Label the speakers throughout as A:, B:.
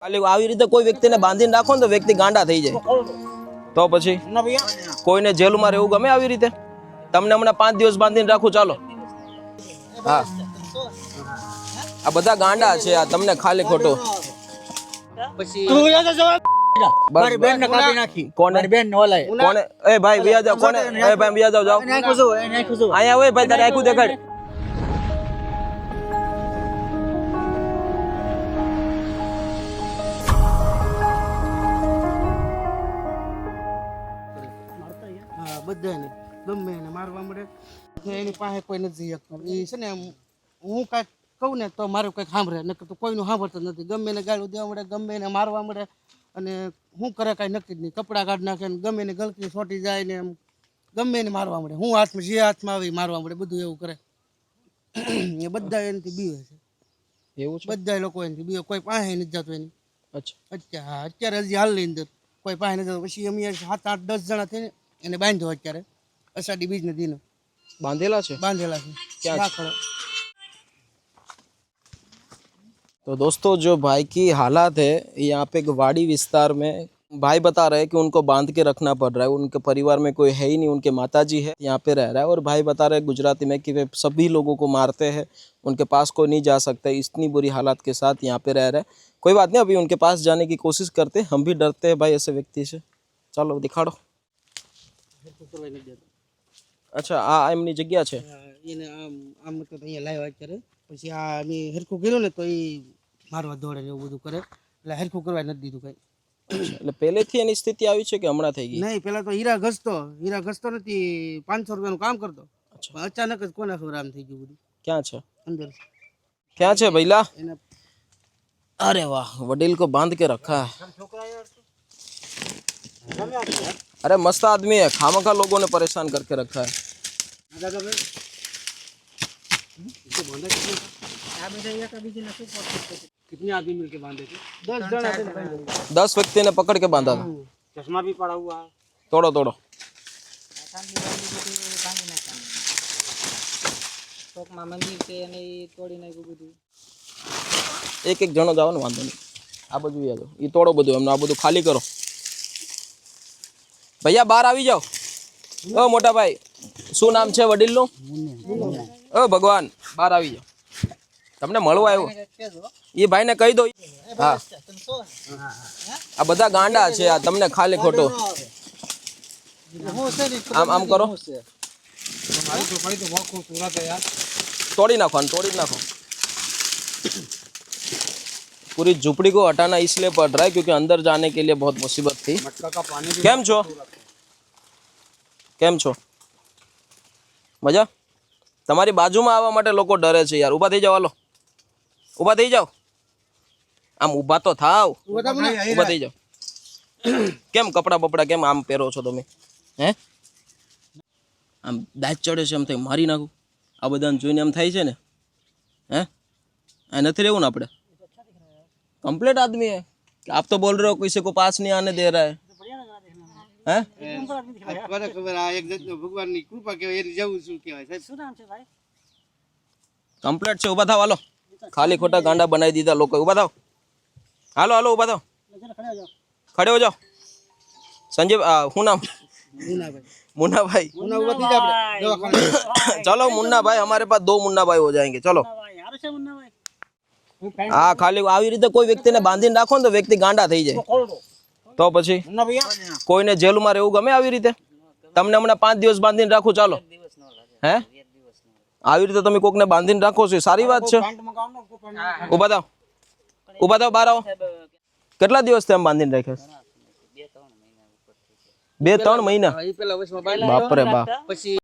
A: ખાલી આવી રીતે કોઈ વ્યક્તિને બાંધીને રાખો ને તો વ્યક્તિ ગાંડા થઈ જાય. તો પછી કોઈને જેલમાં રહેવું ગમે આવી રીતે? તમને હમણાં 5 દિવસ બાંધીને રાખું ચાલો. હા, આ બધા ગાંડા છે, આ તમને ખાલી ખોટું. મારી બેન ને કાપી નાખી. કોને? મારી બેન ને ઓલાય. કોને? એ ભાઈ વિયા જાવ. કોને? એ ભાઈ વિયા જાવ. જાવ અહીંયા હોય ભાઈ, તારે આખું દેખાડ.
B: બધાને ગમે એને મારવા મળે, એની પાસે કોઈ નથી શકતો. એ છે ને હું કાંઈક કહું ને તો મારું કંઈક સાંભળે, નકર તો કોઈનું સાંભળતું નથી. ગમે એને ગાળું દેવા મળે, ગમે એને મારવા મળે, અને શું કરે કાંઈ નક્કી જ નહીં. કપડાં કાઢી નાખે ને ગમે એને ગલકી છોટી જાય ને એમ ગમે એને મારવા મળે. હું હાથમાં જે હાથમાં આવી મારવા મળે, બધું એવું કરે. એ બધા એનાથી બીવે છે.
A: એવું છે?
B: બધા લોકો એનાથી બીવે, કોઈ પાસે નથી જતો એની.
A: અચ્છા,
B: હા, અત્યારે હજી હાલ લઈને જતો કોઈ પાસે નથી જતો. પછી અમે 7, 8, 10 જણા થઈને એને બાંધ્યો. અત્યારે અષાઢી બીજને દિન
A: बांधेला છે.
B: क्या?
A: तो दोस्तों जो भाई की हालात है, यहाँ पे वाड़ी विस्तार में भाई बता रहे हैं कि उनको बांध के रखना पड़ रहा है. उनके परिवार में कोई है ही नहीं, उनके माताजी है यहाँ पे रह रहा है. और भाई बता रहे हैं गुजराती में कि वे सभी लोगों को मारते हैं, उनके पास कोई नहीं जा सकता. इतनी बुरी हालात के साथ यहाँ पे रह रहे हैं. कोई बात नहीं, अभी उनके पास जाने की कोशिश करते हैं. हम भी डरते हैं भाई ऐसे व्यक्ति से. चलो दिखाड़ो. अच्छा, આ એમની જગ્યા છે.
B: એને આમ મતલબ અહીંયા લાવ્યા અત્યારે. પછી આ અમે હરખું કર્યું ને તો એ મારવા દોડે ને એવું બધું કરે, એટલે હરખું કરવા નથી દીધું કઈ.
A: એટલે પહેલેથી એની સ્થિતિ આવી છે કે હમણાં થઈ ગઈ?
B: નહીં, પેલા તો હીરા ઘસતો નથી, 500 રૂપિયાનું કામ કરતો. અચાનક જ કોના ખબર આમ થઈ ગયું બધું.
A: ક્યાં છે?
B: અંદર.
A: ક્યાં છે ભૈલા?
B: એને
A: अरे वाह, वडील को बांध के रखा है. अरे मस्त आदमी है, खामखा लोगों ने परेशान करके रखा है.
B: कितने आदमी मिलके बांधे थे? 10 जन थे.
A: 10 व्यक्ति ने पकड़ के बांधा था.
B: चश्मा भी पड़ा हुआ है.
A: तोड़ो तोड़ो.
B: मंदिर से तोड़ी नाख्યું બધું.
A: એક એક જણો જાવ ને, વાંધો નહીં. આ બધું યાદ એ તોડો બધું, એમને આ બધું ખાલી કરો. ભૈયા બહાર આવી જાઓ. ઓ મોટા ભાઈ, શું નામ છે વડીલનું? ઓ ભગવાન, બહાર આવી જાઓ. તમને મળવા આવ્યો એ ભાઈને કહી દો. હા, આ બધા ગાંડા છે, આ તમને ખાલી ખોટું. આમ કરો, तोड़ी नाखो, तोड़ी नाखो. पूरी झुपड़ी को हटाना इसलिए पड़ रहा है क्योंकि अंदर जाने के लिए बहुत मुसीबत थी. केम छो? केम छो? मजा? તમારી બાજુમાં આવવા માટે લોકો ડરે છે યાર. ઊભા થઈ જાવ, હાલો ઊભા થઈ જાવ. આમ ઊભા તો થાવ, ઊભા થઈ જાવ. કેમ કપડા બપડા કેમ આમ પહેરો છો તમે? હે, આમ દાંત ચડે છે, એમ થાય મારી નાખું. આ બધાને જોઈને એમ થાય છે ને, હે આ નથી રહેવું ને આપણે. कंप्लीट आदमी है. आप तो बोल रहे हो किसी को पास नहीं आने दे रहा है. हैं? ભગવાનની કૃપા કહેવાય, એ જવું શું કહેવાય સાહેબ? શું નામ છે ભાઈ? કમ્પ્લીટ છે. ઊભા થાવ, હાલો. ખાલી ખોટા ગાંડા બનાવી દીધા લોકો. ઊભા થાવ, હાલો હાલો ઊભા થાવ. ખડે હો જાઓ. સંજય, શું નામ? मुन्ना भाई. चलो मुन्ना भाई, हमारे पास 2 मुन्ना भाई हो जाएंगे. चलो. हाँ, खाली આવી રીતે કોઈ વ્યક્તિને બાંધીને રાખો ને તો વ્યક્તિ ગાંડા થઈ જાય. તો પછી કોઈને જેલમાં રહેવું ગમે આવી રીતે? તમને હમણાં 5 દિવસ બાંધીને રાખું ચાલો. હે, આવી રીતે તમે કોકને બાંધીને રાખો છો, સારી વાત છે. ઊભા થાવ, ઊભા થાવ, બહાર આવો. કેટલા દિવસ તેમ બાંધીને રાખ્યા? 2-3 મહિના. બાપરે બાપ. પછી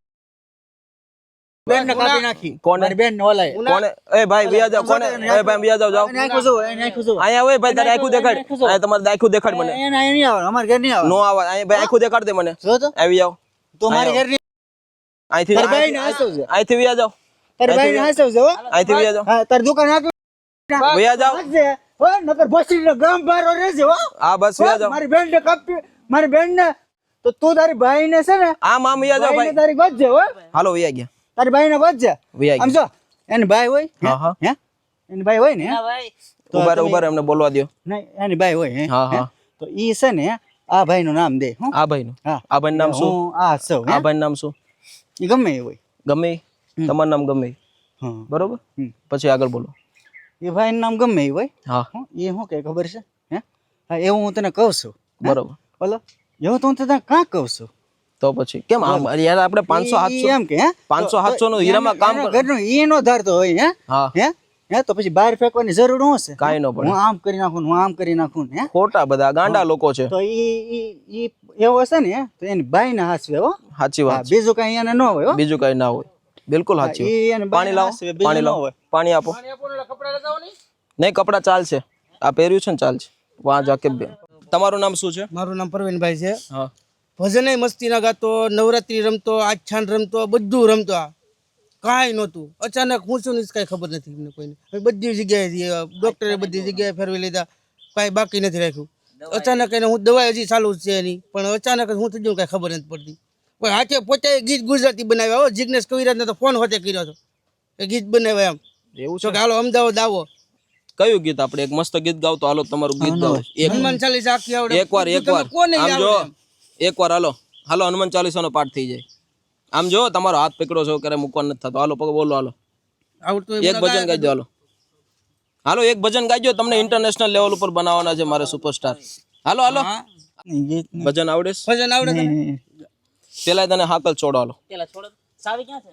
A: બેન ને કાપી નાખી. કોને? બેન ને ઓલાય. કોને? એ ભાઈ વિયા જાવ. કોને? એ ભાઈ વિયા જાવ. જાવ અહીંયા હોય ભાઈ, તારે આખું દેખાડ. અહીંયા તમારે આખું દેખાડ મને.
B: એને અહીં નહીં આવે, અમાર ઘર નહીં આવે.
A: નો આવે અહીંયા ભાઈ, આખું દેખાડ દે મને. આવી જાવ
B: તો મારી ઘર નહીં.
A: અહીંથી
B: ભાઈ ને હસવ છે.
A: અહીંથી વિયા જાવ.
B: તાર ભાઈ ને હસવ છે.
A: અહીંથી વિયા જાવ.
B: હા, તાર દુકાન આખી
A: વિયા જાવ.
B: હો નકર બસી ને ગામ બહાર રહેજે. હો
A: હા, બસ વિયા જાવ.
B: મારી બેન ને કાપી, મારી બેન ને તો તું તારી ભાઈ ને છે ને
A: આમ વિયા જાવ ભાઈ.
B: તારી ગોજે. હો
A: હાલો વિયા ગયા.
B: તારી ભાઈ ને ગોજે.
A: વિયા
B: આમ જો એને ભાઈ હોય.
A: હા હા,
B: હે એને ભાઈ હોય ને.
A: ઉભા રે, એમને બોલવા દ્યો.
C: નહીં એની બાઈ હોય હે
A: હા હા
C: તો ઈ છે ને આ ભાઈનું નામ દે હું
A: આ ભાઈનું
C: હા
A: આ ભાઈનું નામ શું?
C: હું આ સૌ
A: આ ભાઈનું નામ શું?
C: ઈ ગમે એ હોય
A: ગમે ઈ? તમારું નામ ગમે ઈ?
C: હા
A: બરોબર.
C: હમ.
A: પછી આગળ બોલો.
C: એ ભાઈનું નામ ગમે એ હોય
A: હા
C: હું એ શું કે ખબર છે હે હા એવું હું તને કહું છું
A: બરોબર.
C: બોલો એવું તો હું તને કાં કહું છું
A: તો પછી કેમ આમ યાર આપણે 500
C: ઈ
A: 700
C: એમ કે હે
A: 500 700 નું હીરામાં કામ
C: એનો ઘરનો ઈ નો ધારતો હોય હે
A: હા
C: હે હે તો પછી બહાર ફેંકવાની જરૂર શું છે
A: કાંઈ ન પડે.
C: હું આમ કરી નાખું ને હું આમ કરી નાખું ને હે
A: ખોટા બધા ગાંડા લોકો છે.
C: તો ઈ એવો હશે ને તો એની બાઈ ને હાસવે હો
A: સાચી
C: હા,
A: વાત છે.
C: બીજું કઈ એને ન હોય હો
A: બીજું કઈ ના હોય. બિલકુલ સાચી વાત.
C: ઈ એને
A: પાણી લાવો,
C: હાસવે, બીજું
A: પાણી
C: ન
A: લાવો,
C: હોય.
A: પાણી આપો.
B: કપડા લગાવો નહીં.
A: નહીં કપડા ચાલશે. આ પહેર્યું છે ને ચાલશે. વાં જાકે તમારું નામ શું છે?
B: મારું નામ પ્રવીણભાઈ છે.
A: હા
B: ભજને મસ્તી ના ગાતો, નવરાત્રી રમતો, આછાન રમતો, બધું રમતો. આ કાંઈ નહોતું. અચાનક હું છું ને કાંઈ ખબર નથી એમને કોઈને. હવે બધી જગ્યાએ ડોક્ટરે બધી જગ્યાએ ફેરવી લીધા, કાંઈ બાકી નથી રાખ્યું. અચાનક એને હું દવા હજી ચાલુ જ છે એની, પણ અચાનક જ હું થઈ ગયું કાંઈ ખબર નથી પડતી. પણ હાથે પોતે ગીત ગુજરાતી બનાવ્યા હો. જિગ્નેશ કવિરાજને તો ફોન હોતે કર્યો હતો એ ગીત બનાવ્યા એમ.
A: એવું
B: તો
A: છે.
B: કે હાલો અમદાવાદ આવો.
A: કયું ગીત? આપણે એક મસ્ત ગીત ગાવ તો હાલો તમારું ગીત ગાવ.
B: હનુમાન ચાલીસા આખી આવડે.
A: એકવાર
B: તમે કોને
A: આમ જો
B: આવડે એમ?
A: એકવાર હાલો હનુમાન ચાલીસાનો પાઠ થઈ જાય. આમ જો તમારો હાથ પકડો છો ક્યારે મૂકવાનો નથી થતો. હાલો પગ બોલો હાલો.
B: આવડતું હોય
A: એક ભજન ગાઈજો હાલો. હાલો એક ભજન ગાઈજો. તમને ઇન્ટરનેશનલ લેવલ ઉપર બનાવવાના છે મારે સુપરસ્ટાર. હાલો હાલો
C: ગીત
A: ભજન આવડે છે?
B: ભજન આવડે તને?
A: પેલા તને હાકલ છોડો હાલો.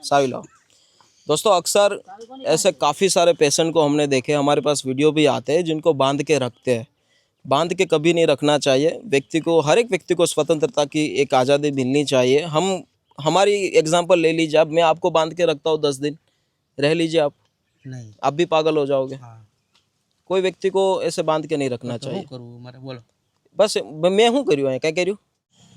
A: सावी लाओ। दोस्तों अक्सर ऐसे काफ़ी सारे पेशेंट को हमने देखे, हमारे पास वीडियो भी आते हैं जिनको बांध के रखते हैं। बांध के कभी नहीं रखना चाहिए। व्यक्ति को, हर एक व्यक्ति को स्वतंत्रता की एक आज़ादी मिलनी चाहिए। हमारी एग्जांपल ले लीजिए। अब मैं आपको बांध के रखता हूँ 10 दिन, रह लीजिए आप,
B: नहीं
A: आप भी पागल हो जाओगे।
B: हाँ।
A: कोई व्यक्ति को ऐसे बांध के नहीं रखना
B: तो
A: चाहिए।
B: શું કરવું મારે બોલો?
A: बस मैं શું કર્યું અહીંયા? કઈ કર્યું?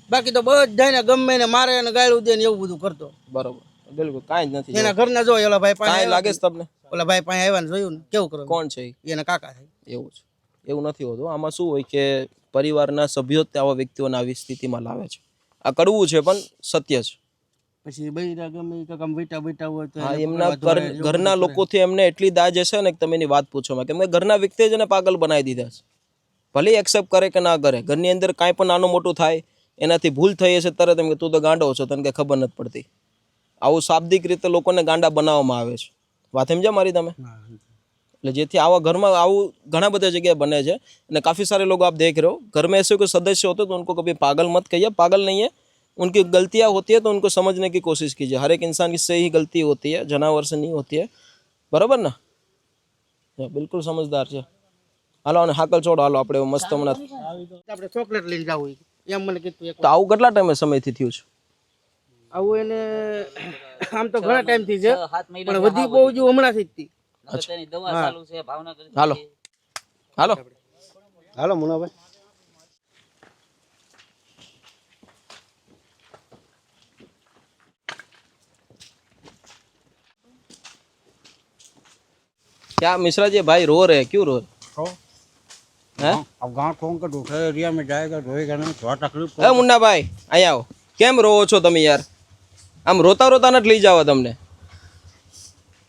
B: બાકી તો બધાને ગમે ને મારે ને ગાળું દે ને એવું બધું કરતો.
A: બરોબર, બિલકુલ કાંઈ જ નથી.
B: એના ઘરના જો ઓલા ભાઈ પાસે
A: કાંઈ લાગે છે તમને?
B: ઓલા ભાઈ પાસે આવ્યા ને જોયું ને કેવું કરો?
A: કોણ છે એ?
B: એના કાકા થાય.
A: એવું છે? એવું નથી હોતું. આમાં શું હોય કે પરિવારના સભ્યો જ આવા વ્યક્તિઓને આવી સ્થિતિમાં લાવે છે. આ કડવું છે પણ સત્ય છે.
B: પછી બૈરા ગમે એ કામ બેટા બેટા હોય તો
A: હા,
B: એને
A: એમના
B: પકડવા દોડાય, એવું
A: ઘરના
B: બધું કરે.
A: લોકોથી એમને એટલી દાજ હશે ને કે તમે એની વાત પૂછોમાં, કેમ કે ઘરના વ્યક્તિએ જ એને પાગલ બનાવી દીધા છે. ભલે એક્સેપ્ટ કરે કે ના કરે, ઘરની અંદર કાંઈ પણ નાનું મોટું થાય, એનાથી ભૂલ થઈ હશે તરત એમ કે તું તો ગાંડો છો, તને કંઈ ખબર નથી પડતી. આવું શાબ્દિક રીતે લોકોને ગાંડા બનાવવામાં આવે છે. વાત સમજ્યા મારી તમે?
B: હા.
A: એટલે જેથી આવા ઘરમાં આવું ઘણા બધા જગ્યાએ બને છે. અને काफ़ी सारे लोग आप देख रहे हो, घर में ऐसे कोई सदस्य होते तो उनको कभी पागल मत कहिए। पागल नहीं है, उनकी गलतियाँ होती है तो उनको समझने की कोशिश कीजिए। हर एक इंसान की से ही गलती होती है, जनावर से नहीं होती है। बराबर ना? बिल्कुल समझदार છે. હાલો અને હાકલ છોડો, હાલો આપણે મસ્ત હમણાં.
B: આપણે ચોકલેટ લઈને જાવું એમ મને કીધું એક
A: તો આવું કેટલા ટાઈમે સમયથી થયું છે?
B: આવું એને આમ તો ઘણા ટાઈમથી છે પણ વધી બહુ જ હમણાંથી જ હતી.
A: હાલો હાલો
C: હાલો મુનાભાઈ
A: क्या मिश्रा जी भाई रो रहे हैं, क्यों रो रहे हैं?
C: अब गाँव कौन का दूसरे एरिया में जाएगा रोएगा नहीं थोड़ा तकलीफ
A: હે મુન્નાભાઈ અહીંયા આવો. કેમ રોવો છો તમે યાર? આમ રોતા રોતા નથી લઈ જાવ તમને.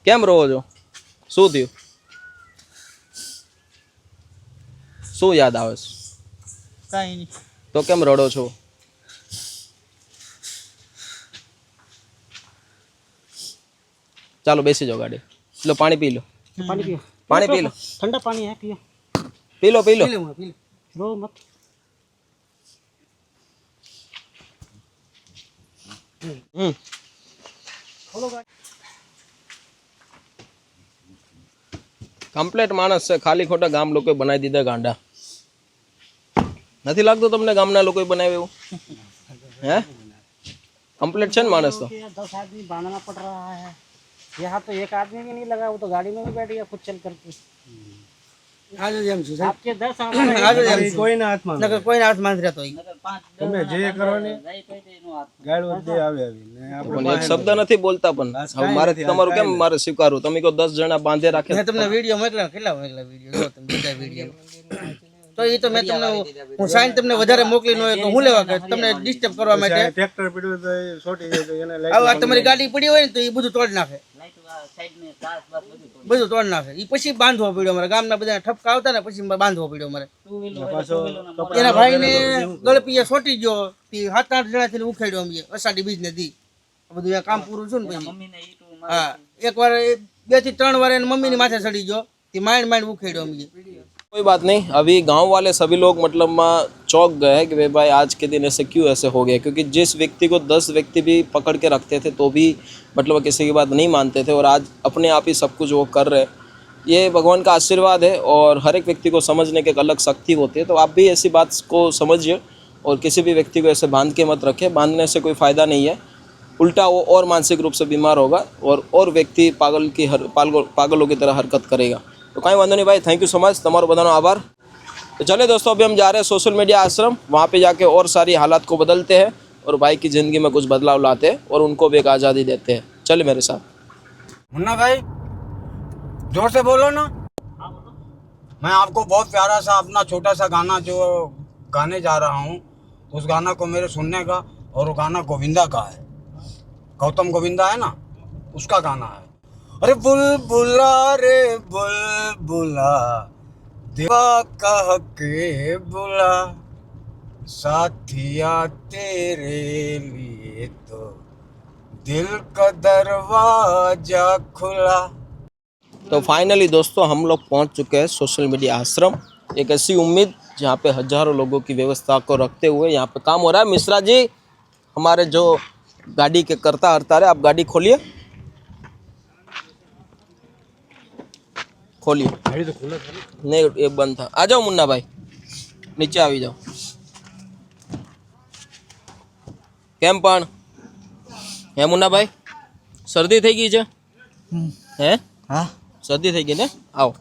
A: કેમ રોવો છો? શું થયું? શું યાદ આવે છે?
C: કાંઈ નહીં
A: તો કેમ રડો છો? ચાલો બેસી જાઓ ગાડી. લો પાણી પી લો.
B: પાણી પીઓ.
A: પાણી પી લો.
B: ઠંડા પાણી હે પીઓ.
A: પી લો પી લો.
B: પી લે પી લે. રો મત.
A: હમ કમ્પ્લેટ માણસ છે, ખાલી ખોટા ગામ લોકોએ બનાવી દીધા ગાંડા. નથી લાગતું તમને ગામના લોકોએ બનાવ્યું એવું? હે કમ્પ્લેટ છે ને માણસ તો.
B: 10 आदमी बांधना पड़ रहा है यहाँ तो एक आदमी भी नहीं लगा, वो तो गाड़ी में भी बैठ गया खुद चल करके. आज एम છું आपके 10 आज एम કોઈના હાથમાં નકર કોઈના હાથમાં જ રહેતો
C: તમે જે કરો ને ગાળો દે આવે આવીને
A: પણ એક શબ્દ નથી બોલતા. પણ હવે મારે તમારું કેમ મારે સ્વીકારવું? તમે કહો 10 જણા બાંધે રાખે.
B: મેં તમને વિડિયો મોકલ્યા, કેટલા વિડિયો જો તમે બધા વિડિયો તો એ તો મેં તમને હું સાઈન તમને વધારે મોકલી ન હોય તો હું લેવા કે તમને ડિસ્ટર્બ કરવા માટે
C: ટ્રેક્ટર પીડ્યું તો છોટી જાય તો એને
B: આ તમારી ગાડી પડી હોય ને તો એ બધું તોડ નાખે. બધું તોડ નાખે. એ પછી બાંધવો પડ્યો અમારે, ગામના બધા ઠપકા આવતા ને પછી બાંધવો પડ્યો અમારે. એના ભાઈને ગળપીએ છોટી ગયો, 7-8 જણાથી ઉખેડ્યો અમે અષાઢી બીજ ને દી. બધું આ કામ પૂરું છું ને પછી હા એકવાર 2 થી 3 વાર એની મમ્મીની માથે ચડી ગયો, તે માંડ ઉખેડ્યો અમે.
A: कोई बात नहीं, अभी गांव वाले सभी लोग मतलब चौंक गए हैं कि भाई आज के दिन ऐसे क्यों ऐसे हो गया, क्योंकि जिस व्यक्ति को 10 व्यक्ति भी पकड़ के रखते थे तो भी मतलब किसी की बात नहीं मानते थे, और आज अपने आप ही सब कुछ वो कर रहे हैं. ये भगवान का आशीर्वाद है और हर एक व्यक्ति को समझने की एक अलग शक्ति होती है. तो आप भी ऐसी बात को समझिए और किसी भी व्यक्ति को ऐसे बांध के मत रखें. बांधने से कोई फ़ायदा नहीं है, उल्टा वो और मानसिक रूप से बीमार होगा और व्यक्ति पागलों की तरह हरकत करेगा. तो कहीं वांधो नहीं भाई, थैंक यू सो मच, તમારો બધાનો આભાર. तो चले दोस्तों, अभी हम जा रहे हैं सोशल मीडिया आश्रम, वहाँ पे जाके और सारी हालात को बदलते हैं और भाई की ज़िंदगी में कुछ बदलाव लाते हैं और उनको भी एक आज़ादी देते हैं. चले मेरे साथ.
D: मुन्ना भाई जोर से बोलो ना. मैं आपको बहुत प्यारा सा अपना छोटा सा गाना जो गाने जा रहा हूँ, उस गाना को मेरे सुनने का, और वो गाना गोविंदा का है, गौतम गोविंदा है ना, उसका गाना है. अरे बुलबुला रे बुलबुला देवा कह के बुला, साथिया तेरे लिए तो दिल का दरवाजा खुला.
A: तो फाइनली दोस्तों हम लोग पहुंच चुके हैं सोशल मीडिया आश्रम. एक ऐसी उम्मीद जहां पे हज़ारों लोगों की व्यवस्था को रखते हुए यहाँ पे काम हो रहा है. मिश्रा जी हमारे जो गाड़ी के करता हरता रहे, आप गाड़ी खोलिए, खोलिए. नहीं ये बंद था. आ जाओ मुन्ना भाई, नीचे આવી જાઓ. કેમ પણ હે મુન્ના ભાઈ, શરદી થઈ ગઈ છે? હે
D: हाँ
A: શરદી થઈ ગઈ ને? આવો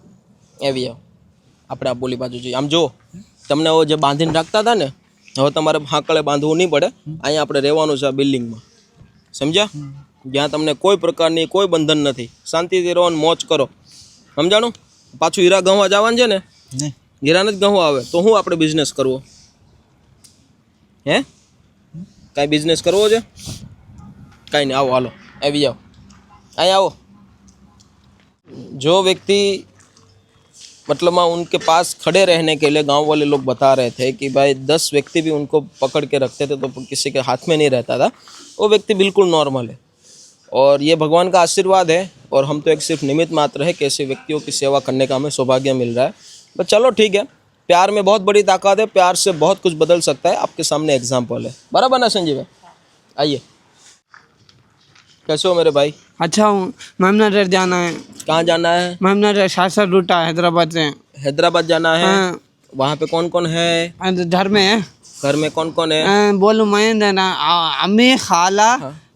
A: આવી જાઓ, આપણે આ બોલી બાજુ જઈએ. આમ જો તમને જે બાંધીને રાખતા હતા ને, હવે તમારે હાંકળે બાંધવું નહીં પડે. અહીંયા આપણે રહેવાનું છે આ બિલ્ડિંગમાં, સમજ્યા? જ્યાં તમને કોઈ પ્રકારની કોઈ બંધન નથી, શાંતિથી રહો અને મોજ કરો, સમજાણું? પાછું હીરા ગહવા જવાનું છે ને, હીરાને જ ગહવા આવે તો હું આપણે બિઝનેસ કરવો? હે કાંઈ બિઝનેસ કરવો છે? કાંઈ નહીં, આવો હાલો આવી જાઓ, અહીંયા આવો. जो व्यक्ति मतलब उनके पास खड़े रहने के लिए गांव वाले लोग बता रहे थे कि भाई 10 व्यक्ति भी उनको पकड़ के रखते थे तो किसी के हाथ में नहीं रहता था, वो व्यक्ति बिल्कुल नॉर्मल है. और ये भगवान का आशीर्वाद है और हम तो एक सिर्फ निमित्त मात्र है कि ऐसे व्यक्तियों की सेवा करने का हमें सौभाग्य मिल रहा है. बस चलो ठीक है, प्यार में बहुत बड़ी ताकत है, प्यार से बहुत कुछ बदल सकता है. आपके सामने एग्जाम्पल है, बराबर ना संजीव भाई? आइए, कैसे हो मेरे भाई?
E: अच्छा हूँ. मेमनगढ़ जाना है.
A: कहाँ जाना है?
E: मेमनगढ़ शासर रूटा हैदराबाद से.
A: हैदराबाद जाना है.
E: हाँ.
A: वहाँ पे कौन कौन है?
E: घर में है.
A: घर में कौन कौन है?
E: बोलूँ मैं ना, अम्मी खाला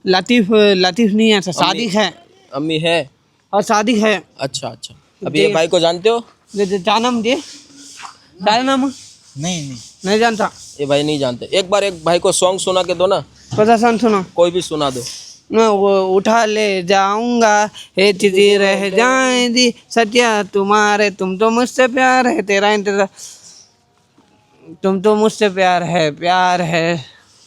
E: लतीफ नहीं है, शादी है.
A: अम्मी है
E: और शादी है.
A: अच्छा अच्छा. अभी ये भाई को जानते हो?
E: जानम जी, जानम नहीं जानता.
A: ये भाई नहीं जानते. एक बार एक भाई को सॉन्ग सुना के दो ना,
E: पता सुनो.
A: कोई भी सुना दो.
E: मैं वो उठा ले जाऊंगा, हे चीज़ें रह जाएंगी सत्या तुम्हारे, तुम तो मुझसे प्यार है, तेरा इंतजार, तुम तो मुझसे प्यार है.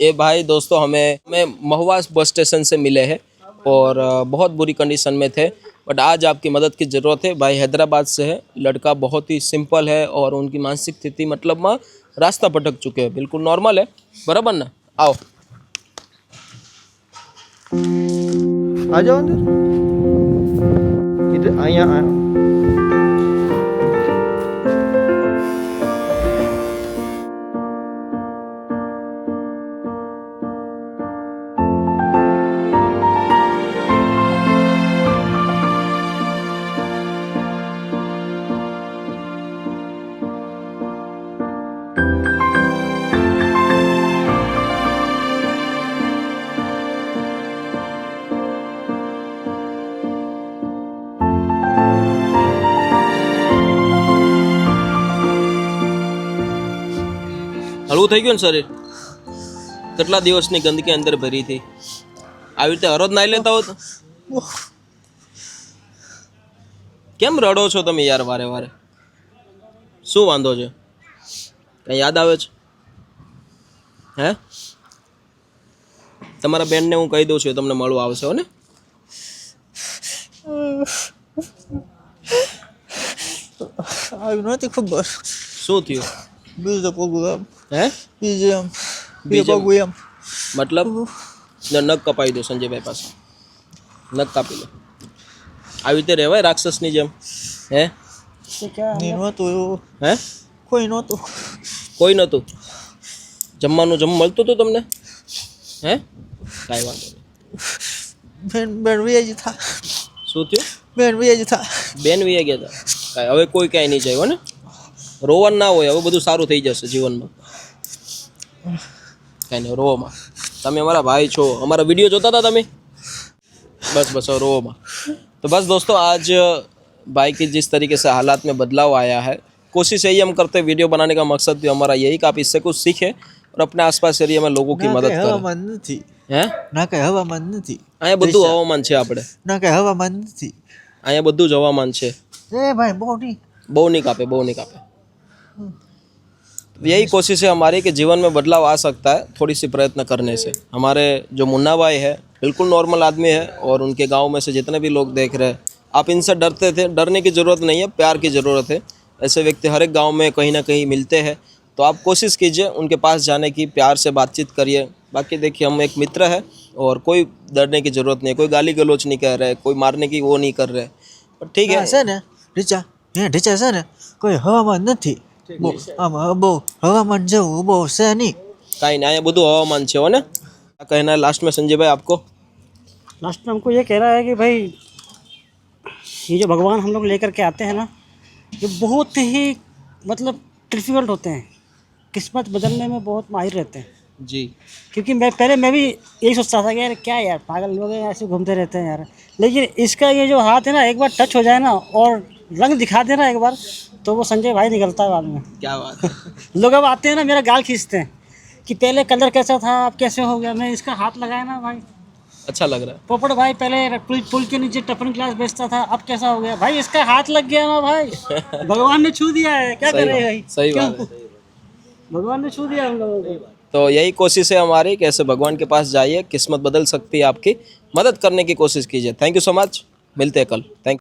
A: ये भाई दोस्तों हमें महुआ बस स्टेशन से मिले हैं और बहुत बुरी कंडीशन में थे, बट आज आपकी मदद की ज़रूरत है. भाई हैदराबाद से है, लड़का बहुत ही सिंपल है और उनकी मानसिक स्थिति मतलब रास्ता भटक चुके हैं, बिल्कुल नॉर्मल है, बराबर ना? आओ
C: आ जाओ अंदर. इधर અહીંયા
A: હળવું થઈ ગયું ને શરીર? કેટલા દિવસની ગંદકી અંદર ભરી હતી. આવી રીતે હરોજ નાઈ લેતા હો તો કેમ રડો છો તમે યાર વારે વારે? શું વાંધો છે? કઈ યાદ આવે છે? હે તમારા બેનને હું કહી દઉં છું, તમને મળવા આવશે હો ને?
C: આવ્યું નથી ખબર
A: શું થયું
C: બીજો પગું એમ
A: હે
C: બીજે એમ
A: બીજે એમ.
C: પગું એમ
A: મતલબ ને નખ કપાવી દો સંજયભાઈ પાસે નખ કાપી લો આવી રીતે રહેવાય રાક્ષસની જેમ હે
C: નહીં નહોતું એવું
A: હે
C: કોઈ નહોતું
A: કોઈ નહોતું જમવાનું મળતું હતું તમને હે કાંઈ વાંધો નહીં
C: બેન બેન વેજ થા
A: શું થયું
C: બેન વેજ થા
A: બેન વીએ ગયા હતા કાંઈ હવે કોઈ કાંઈ નહીં જાય હો ને રોવાનું ના હોય હવે બધું સારું થઈ જશે જીવનમાં કાંઈ નહીં રોવામાં તમે અમારા ભાઈ છો અમારા વિડીયો જોતા હતા તમે बस बस और रोमा तो बस दोस्तों आज भाई की जिस तरीके से हालात में बदलाव आया है कोशिश यही हम करते हैं वीडियो बनाने का मकसद भी हमारा यही कि आप इससे कुछ सीखें और अपने आसपास एरिया में लोगों की मदद करें
C: હવામાન નથી
A: હે
C: ના કઈ હવામાન નથી
A: અહીંયા બધું હવામાન છે આપણે
C: ના કઈ હવામાન નથી
A: અહીંયા બધું જ હવામાન છે
C: એ ભાઈ બહુ નહીં
A: બહુ नहीं कापे तो यही कोशिश है हमारी कि जीवन में बदलाव आ सकता है थोड़ी सी प्रयत्न करने से हमारे जो मुन्ना भाई है बिल्कुल नॉर्मल आदमी है और उनके गांव में से जितने भी लोग देख रहे हैं आप इनसे डरते थे डरने की ज़रूरत नहीं है प्यार की ज़रूरत है ऐसे व्यक्ति हर एक गांव में कहीं ना कहीं मिलते हैं तो आप कोशिश कीजिए उनके पास जाने की प्यार से बातचीत करिए बाकी देखिए हम एक मित्र है और कोई डरने की ज़रूरत नहीं है कोई गाली गलौच नहीं कह रहे कोई मारने की वो नहीं कर रहे पर ठीक है
C: છે ને ઢીચા ઢીચા છે ને કોઈ હવામાન નથી આમ બહુ હવામાન જેવું બહુ છે નહીં
A: कहीं ना ये બધું હવામાન છે हो ना क्या कहना है लास्ट में संजय भाई आपको
F: लास्ट में हमको ये कह रहा है कि भाई ये जो भगवान हम लोग लेकर के आते हैं ना ये बहुत ही मतलब डिफिकल्ट होते हैं किस्मत बदलने में बहुत माहिर रहते हैं
A: जी
F: क्योंकि मैं भी यही सोचता था कि यार क्या यार पागल लोग हैं ऐसे घूमते रहते हैं यार लेकिन इसका ये जो हाथ है ना एक बार टच हो जाए ना और रंग दिखा दे ना एक बार तो वो संजय भाई निकलता है बाद में
A: क्या बात है
F: लोग अब आते हैं ना मेरा गाल खींचते हैं कि पहले कलर कैसा था अब कैसे हो गया मैं इसका हाथ लगाया ना भाई
A: अच्छा लग रहा है
F: पोपट भाई पहले पुल के नीचे टफन ग्लास बेचता था अब कैसा हो गया भाई इसका हाथ लग गया ना भाई भगवान ने छू दिया है क्या
A: सही
F: करे
A: बात-
F: भाई
A: सही
F: क्यों?
A: बात है
F: भगवान ने छू दिया हम लोगों को
A: तो यही कोशिश है हमारी कि ऐसे भगवान के पास जाइए किस्मत बदल सकती है आपकी मदद करने की कोशिश कीजिए थैंक यू सो मच मिलते हैं कल थैंक